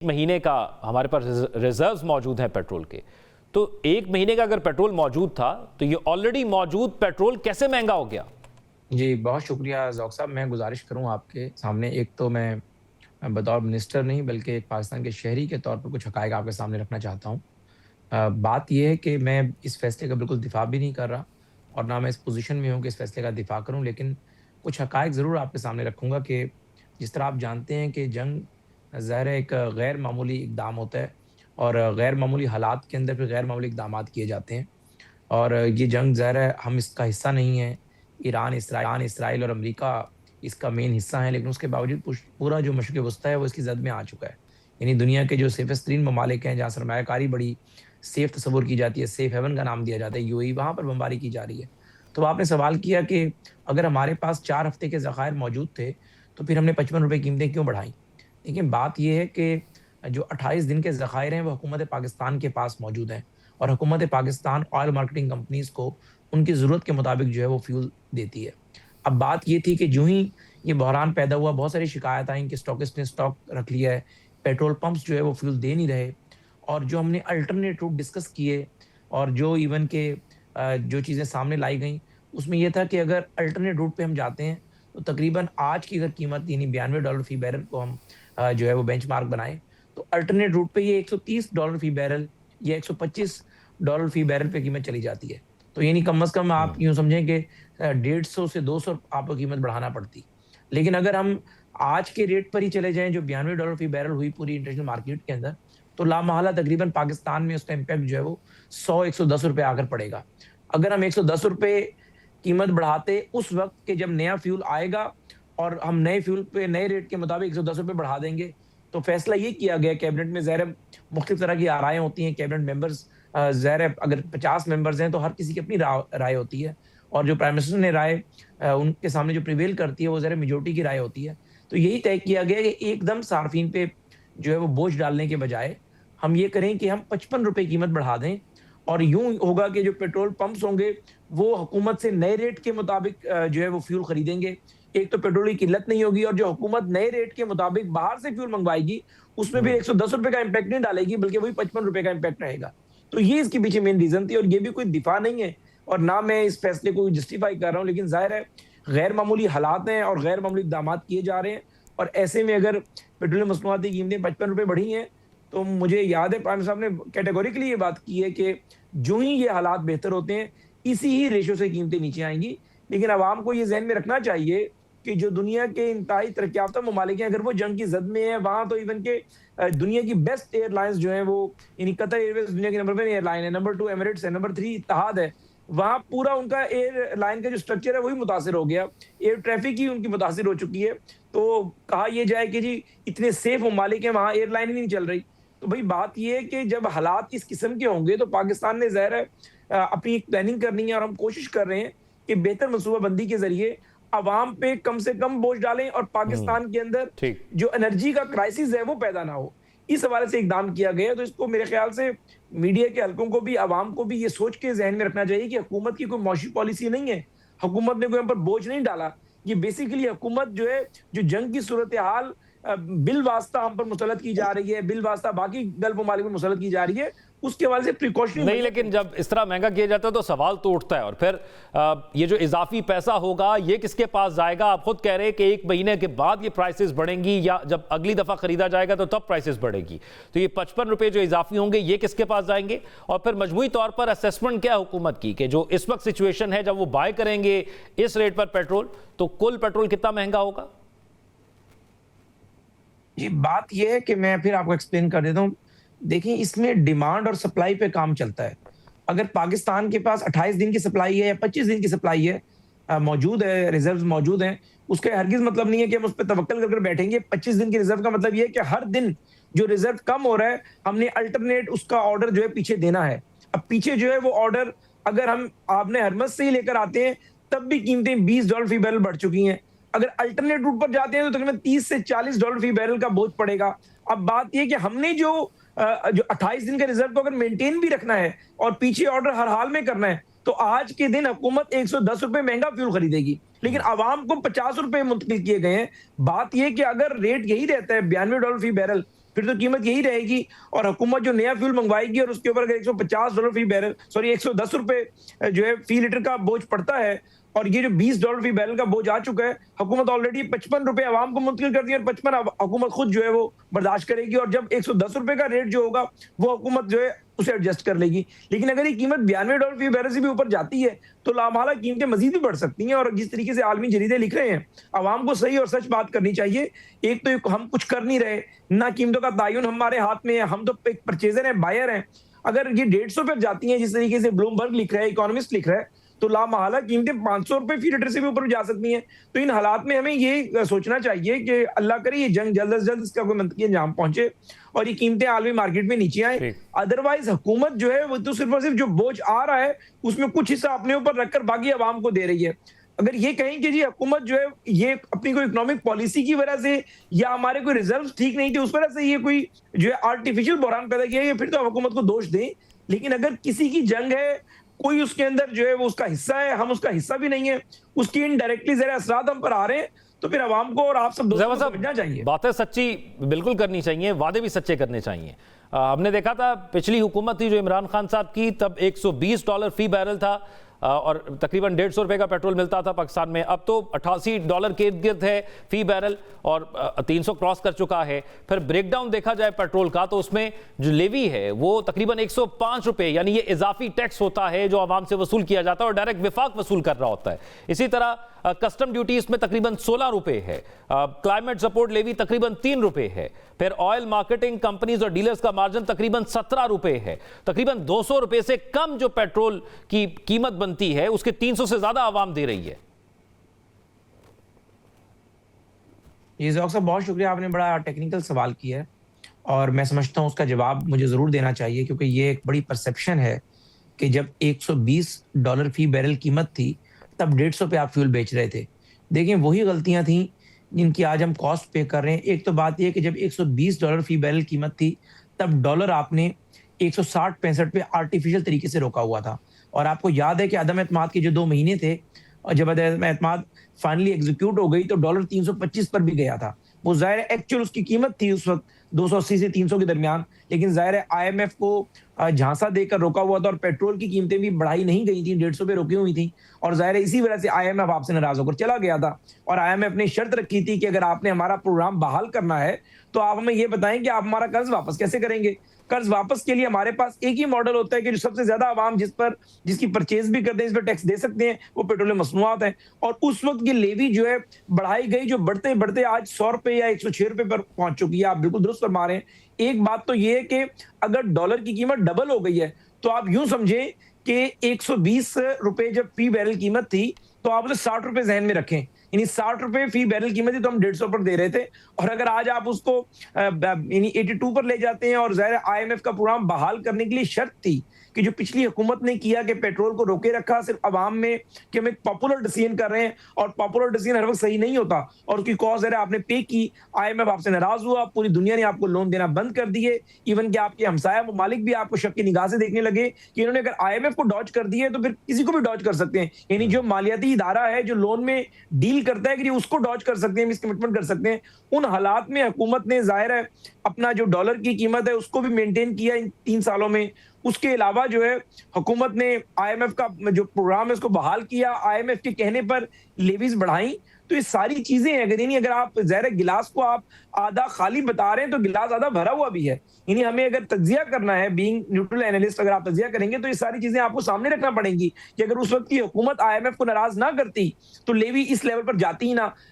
महीने का हमारे पास रिजर्व्स मौजूद हैं पेट्रोल के, तो एक महीने का अगर पेट्रोल मौजूद था तो ये ऑलरेडी मौजूद पेट्रोल कैसे महंगा हो गया? जी, बहुत शुक्रिया ज़ौक़ साहब। मैं गुज़ारिश करूँ आपके सामने, एक तो मैं बतौर मिनिस्टर नहीं बल्कि एक पाकिस्तान के शहरी के तौर पर कुछ हक़ाइक़ आपके सामने रखना चाहता हूँ। बात ये है कि मैं इस फ़ैसले का बिल्कुल दिफ़ा भी नहीं कर रहा और ना मैं इस पोज़ीशन में हूँ कि इस फ़ैसले का दिफ़ा करूँ, लेकिन कुछ हक़ाइक़ ज़रूर आपके सामने रखूँगा कि जिस तरह आप जानते हैं कि जंग ज़ाहिर है एक गैर मामूली इक़दाम होता है और गैर मामूली हालात के अंदर फिर गैर मामूली इक़दामात किए जाते हैं और ये जंग ज़ाहिर है हम इसका हिस्सा नहीं हैं। ईरान, इसराइल और अमेरिका इसका मेन हिस्सा है, लेकिन उसके बावजूद पूरा जो मशरिक़ वस्ता है वो इसकी ज़द में आ चुका है। यानी दुनिया के जो सेफ़ेस्ट तरीन ममालिक हैं, जहाँ सरमायाकारी बड़ी सेफ़ तस्वुर की जाती है, सेफ़ हेवन का नाम दिया जाता है यूएई, वहाँ पर बमबारी की जा रही है। तो आपने सवाल किया कि अगर हमारे पास 4 हफ़्ते के ज़खायर मौजूद थे, तो फिर हमने ₹55 कीमतें क्यों बढ़ाई? देखिए, बात ये है कि जो 28 दिन के ज़खायर हैं, वो हुकूमत पाकिस्तान के पास मौजूद हैं और हुकूमत पाकिस्तान ऑयल मार्केटिंग कंपनीज़ को उनकी ज़रूरत के मुताबिक जो है वो फ्यूल देती है। अब बात ये थी कि जो ही ये बहरान पैदा हुआ, बहुत सारी शिकायत आई कि स्टॉकिस्ट ने स्टॉक रख लिया है, पेट्रोल पंप्स जो है वो फ्यूल दे नहीं रहे और जो हमने अल्टरनेट रूट डिस्कस किए और जो इवन के जो चीज़ें सामने लाई गईं, उसमें ये था कि अगर अल्टरनेट रूट पे हम जाते हैं, तो तकरीबन आज की अगर कीमत यानी $92 फ़ी बैरल को हम जो है वो बेंचमार्क बनाएँ, तो अल्टरनेट रूट पे ये $130 फ़ी बैरल या $125 फ़ी बैरल पे कीमत चली जाती है। तो यानी कम से कम आप हम्म। यूँ समझें कि 150 से 200 आपको कीमत बढ़ाना पड़ती। लेकिन अगर हम आज के रेट पर ही चले जाएँ जो $92 फ़ी बैरल हुई पूरी इंटरनेशनल मार्केट के अंदर, तो लामहला तकरीबन पाकिस्तान में उसका इम्पैक्ट जो है वो 100-110 आकर पड़ेगा। अगर हम ₹110 कीमत बढ़ाते उस वक़्त के जब नया फ्यूल आएगा और हम नए फ्यूल पे नए रेट के मुताबिक ₹110 बढ़ा देंगे, तो फ़ैसला ये किया गया कैबिनेट में। ज़ाहिर है मुख्तलिफ तरह की आराएँ होती हैं, कैबिनेट मेंबर्स ज़ाहिर है अगर 50 मेंबर्स हैं तो हर किसी की अपनी राय होती है और जो प्राइम मिनिस्टर ने राय उनके सामने जो प्रिवेल करती है वो ज़ाहिर है मेजॉरिटी की राय होती है। तो यही तय किया गया कि एकदम सार्फ़िन पे जो है वो बोझ डालने के बजाय हम ये करें कि हम ₹55 कीमत बढ़ा दें और यूँ होगा कि जो पेट्रोल पंप्स होंगे वो हुकूमत से नए रेट के मुताबिक जो है वो फ्यूल खरीदेंगे। एक तो पेट्रोल की किल्लत नहीं होगी और जो हुकूमत नए रेट के मुताबिक बाहर से फ्यूल मंगवाएगी, उसमें भी ₹110 का इम्पैक्ट नहीं डालेगी बल्कि वही ₹55 का इम्पैक्ट रहेगा। तो ये इसके पीछे मेन रीज़न थी और ये भी कोई दिफ़ा नहीं है और ना मैं इस फैसले को जस्टिफ़ाई कर रहा हूँ, लेकिन ज़ाहिर है गैर मामूली हालात हैं और गैर मामूली इक़दामात किए जा रहे हैं और ऐसे में अगर पेट्रोलियम मसनूआत की कीमतें ₹55 बढ़ी हैं, तो मुझे याद है प्राइम साहब ने कैटेगोरिकली ये बात की है कि जो ही ये हालात बेहतर होते हैं, इसी ही रेशो से कीमतें नीचे आएँगी। लेकिन अवाम को ये ज़हन में रखना चाहिए कि जो दुनिया के इंतहाई तरक्की याफ़्ता ममालिक हैं, अगर वो जंग की ज़द में हैं, वहाँ तो इवन के दुनिया की बेस्ट एयरलाइंस जो हैं वो यानी कतर एयरवेज़ दुनिया की नंबर 1 एयरलाइन है, नंबर 2 एमिरेट्स है, नंबर 3 इत्तेहाद है। वहाँ पूरा उनका एयरलाइन का जो स्ट्रक्चर है वही मुतासिर हो गया। एयर ट्रैफ़िक ही उनकी मुतासिर हो चुकी है। तो कहा ये जाए कि जी इतने सेफ ममालिक हैं, वहाँ एयरलाइन ही नहीं चल रही। तो भई बात ये है कि जब हालात इस किस्म के होंगे तो पाकिस्तान ने ज़ाहिर है अपनी एक प्लानिंग करनी है और हम कोशिश कर रहे हैं कि बेहतर मनसूबाबंदी के ज़रिए अवाम पे कम से कम बोझ डालें और पाकिस्तान के अंदर ठीक। जो एनर्जी का क्राइसिस है वो पैदा ना हो। इस हवाले से इक़दाम किया गया है, तो इसको मेरे ख़्याल से मीडिया के हलकों को भी, अवाम को भी ये सोच के ज़हन में रखना चाहिए कि हुकूमत की कोई मौशी पॉलिसी नहीं है। हुकूमत ने कोई हम पर बोझ नहीं डाला। ये बेसिकली हुकूमत जो है, जो जंग की सूरत-ए-हाल बिल-वास्ता हम पर मुसल्लत की जा रही है, बिल-वास्ता बाकी गल्फ़ ममालिक पर मुसल्लत की जा रही है, उसके हवाले से प्रिकॉशनरी नहीं, मेजर्स लेकिन हैं। जब इस तरह महंगा किया जाता है तो सवाल तो उठता है और फिर ये जो इजाफी पैसा होगा ये किसके पास जाएगा? आप खुद कह रहे हैं कि 1 महीने के बाद ये प्राइसेस बढ़ेंगी या जब अगली दफा खरीदा जाएगा तो तब प्राइसेस बढ़ेगी। तो ये ₹55 जो इजाफी होंगे ये किसके पास जाएंगे? और फिर मजमूई तौर पर असेसमेंट क्या है हुकूमत की कि जो इस वक्त सिचुएशन है, जब वो बाय करेंगे इस रेट पर पेट्रोल, तो कुल पेट्रोल कितना महंगा होगा? जी, बात ये है कि मैं फिर आपको एक्सप्लेन कर देता हूँ। देखिए, इसमें डिमांड और सप्लाई पे काम चलता है। अगर पाकिस्तान के पास 28 दिन की सप्लाई है या 25 दिन की सप्लाई है मौजूद है, रिज़र्व्स मौजूद हैं, उसका हरगिज़ मतलब नहीं है कि हम उस पे तवक्कल कर बैठेंगे। 25 दिन के रिज़र्व का मतलब ये है कि हर दिन जो रिज़र्व कम हो रहा है, हमने अल्टरनेट उसका ऑर्डर जो है पीछे देना है। अब पीछे जो है वो ऑर्डर अगर हम आपने हरमज़ से ही लेकर आते हैं, तब भी कीमतें $20 फ़ी बैरल बढ़ चुकी हैं। अगर अल्टरनेट रूट पर जाते हैं तो तकरीबन $30 से $40 फ़ी बैरल का बोझ पड़ेगा। अब बात ये है कि हमने जो 28 दिन का रिज़र्व को अगर मेंटेन भी रखना है और पीछे ऑर्डर हर हाल में करना है, तो आज के दिन हुकूमत ₹110 महँगा फ्यूल खरीदेगी, लेकिन अवाम को ₹50 मुंतकिल किए गए हैं। बात ये है कि अगर रेट यही रहता है $92 फ़ी बैरल, फिर तो कीमत यही रहेगी। और हुकूमत जो नया फ्यूल मंगवाएगी और उसके ऊपर अगर $150 फी बैरल, सॉरी $110 जो है फी लीटर का बोझ पड़ता है, और ये जो $20 फी बैरल का बोझ आ चुका है, हुकूमत ऑलरेडी ₹55 आवाम को मुंतकिल कर दिया, और 55 हुकूमत खुद जो है वो बर्दाश्त करेगी, और जब $110 का रेट जो होगा वो हुकूमत जो है उसे एडजस्ट कर लेगी। लेकिन अगर ये कीमत $92 फी बैरल से भी ऊपर जाती है तो लामहला कीमतें मजीद भी बढ़ सकती हैं। और जिस तरीके से आलमी जरीदे लिख रहे हैं, आवाम को सही और सच बात करनी चाहिए। एक तो हम कुछ कर नहीं रहे, ना कीमतों का तयन हमारे हाथ में है, हम तो एक परचेजर हैं, बायर हैं। अगर ये 150 पर जाती हैं जिस तरीके से ब्लूमबर्ग लिख रहा है, इकोनॉमिस्ट लिख रहा है, तो लामहला कीमतें ₹500 फी लीटर से भी ऊपर जा सकती हैं। तो इन हालात में हमें ये सोचना चाहिए कि अल्लाह करे ये जंग जल्द से जल्द इसका कोई मंतकी अंजाम पहुंचे और ये कीमतें आलमी मार्केट में नीचे आए। अदरवाइज हुकूमत जो है वो तो सिर्फ और सिर्फ जो बोझ आ रहा है उसमें कुछ हिस्सा अपने ऊपर रखकर बाकी आवाम को दे रही है। अगर ये कहें कि जी हुकूमत जो है ये अपनी कोई इकोनॉमिक पॉलिसी की वजह से या हमारे कोई रिजर्व ठीक नहीं थे उस वजह से ये कोई जो है आर्टिफिशियल बहरान पैदा किया है, फिर तो हुकूमत को दोष दें। लेकिन अगर किसी की जंग है, कोई उसके अंदर जो है वो उसका हिस्सा है, हम उसका हिस्सा भी नहीं है, उसकी इनडायरेक्टली जरा असरात हम पर आ रहे हैं, तो फिर आवाम को और आप सब दोस्तों को समझना चाहिए। बातें सच्ची बिल्कुल करनी चाहिए, वादे भी सच्चे करने चाहिए। हमने देखा था पिछली हुकूमत थी जो इमरान खान साहब की, तब $120 फी बैरल था और तकरीबन ₹150 का पेट्रोल मिलता था पाकिस्तान में। अब तो $88 के इर्द गिर्द है फी बैरल और 300 क्रॉस कर चुका है। फिर ब्रेकडाउन देखा जाए पेट्रोल का तो उसमें जो लेवी है वो तकरीबन ₹105, यानी ये इजाफी टैक्स होता है जो आवाम से वसूल किया जाता है और डायरेक्ट विफाक वसूल कर रहा होता है। इसी तरह कस्टम ड्यूटी इसमें तकरीबन ₹16 है। क्लाइमेट सपोर्ट लेवी तकरीबन ₹3 है। फिर ऑयल मार्केटिंग कंपनीज और डीलर्स का मार्जिन तकरीबन ₹17 है। तकरीबन ₹200 से कम जो पेट्रोल की कीमत बनती है उसके 300 से ज्यादा आवाम दे रही है। ये ज़ौक साहब बहुत शुक्रिया, आपने बड़ा टेक्निकल सवाल किया है और मैं समझता हूँ उसका जवाब मुझे ज़रूर देना चाहिए, क्योंकि ये एक बड़ी परसेप्शन है कि जब $120 फी बैरल कीमत थी तब 150 पे आप फ्यूल बेच रहे थे। देखिए वही गलतियां थी जिनकी आज हम कॉस्ट पे कर रहे हैं। एक तो बात यह कि जब $120 फी बैरल कीमत थी तब डॉलर आपने 160-65 पे आर्टिफिशियल तरीके से रोका हुआ था। और आपको याद है कि अदम एतमाद के जो 2 महीने थे और जब अदम एतमाद फाइनली एग्जीक्यूट हो गई तो डॉलर 325 पर भी गया था। वो ज़ाहिर है एक्चुअल उसकी कीमत थी उस वक्त 280 से 300 के दरमियान, लेकिन ज़ाहिर है IMF को झांसा देकर रोका हुआ था और पेट्रोल की कीमतें भी बढ़ाई नहीं गई थी, 150 पे रोकी हुई थी। और ज़ाहिर है इसी वजह से IMF आपसे नाराज होकर चला गया था। और IMF ने शर्त रखी थी कि अगर आपने हमारा प्रोग्राम बहाल करना है तो आप हमें ये बताएं कि आप हमारा कर्ज वापस कैसे करेंगे। कर्ज वापस के लिए हमारे पास एक ही मॉडल होता है कि जो सबसे ज्यादा आवाम जिसकी परचेज भी करते हैं, इस पर टैक्स दे सकते हैं, वो पेट्रोलियम मसनूआत है। और उस वक्त की लेवी जो है बढ़ाई गई, जो बढ़ते बढ़ते आज ₹100 या ₹106 पर पहुंच चुकी है। आप बिल्कुल दुरुस्त फरमा रहे हैं। एक बात तो ये है कि अगर डॉलर की कीमत डबल हो गई है तो आप यूं समझें कि ₹120 जब फी बैरल कीमत थी तो आप उसे ₹60 जहन में रखें, यानी ₹60 फी बैरल कीमत थी तो हम 150 पर दे रहे थे। और अगर आज आप उसको यानी 82 पर ले जाते हैं और ज़ाहिर IMF का प्रोग्राम बहाल करने के लिए शर्त थी कि जो पिछली हुकूमत ने किया कि पेट्रोल को रोके रखा सिर्फ अवाम में कि हम एक पॉपुलर डिसीजन कर रहे हैं और पॉपुलर डिसीजन हर वक्त सही नहीं होता और उसकी कॉज है आपने पे की, IMF आपसे नाराज हुआ, पूरी दुनिया ने आपको लोन देना बंद कर दिए। इवन कि आपके हमसाया ममालिक भी आपको शक की निगाह से देखने लगे कि इन्होंने अगर IMF को डॉज कर दिए तो फिर किसी को भी डॉज कर सकते हैं। यानी जो मालियाती इदारा है जो लोन में डील करता है कि उसको डॉज कर सकते हैं, मिसकमिटमेंट कर सकते हैं। उन हालात में हुकूमत ने ज़ाहिर है अपना जो डॉलर की कीमत है उसको भी मेंटेन किया इन 3 सालों में। उसके अलावा जो है हुकूमत ने IMF का जो प्रोग्राम है उसको बहाल किया, IMF के कहने पर लेवीज बढ़ाई। तो ये सारी चीजें हैं। अगर आप ज़ाहिर गिलास को आप आधा खाली बता रहे हैं तो गिलास आधा भरा हुआ भी है। यानी हमें अगर तज्जिया करना है, बीइंग न्यूट्रल एनालिस्ट, अगर आप तज्जिया करेंगे तो ये सारी चीजें आपको सामने रखना पड़ेंगी कि अगर उस वक्त की हुकूमत IMF को नाराज ना करती तो लेवी इस लेवल पर जाती ही ना।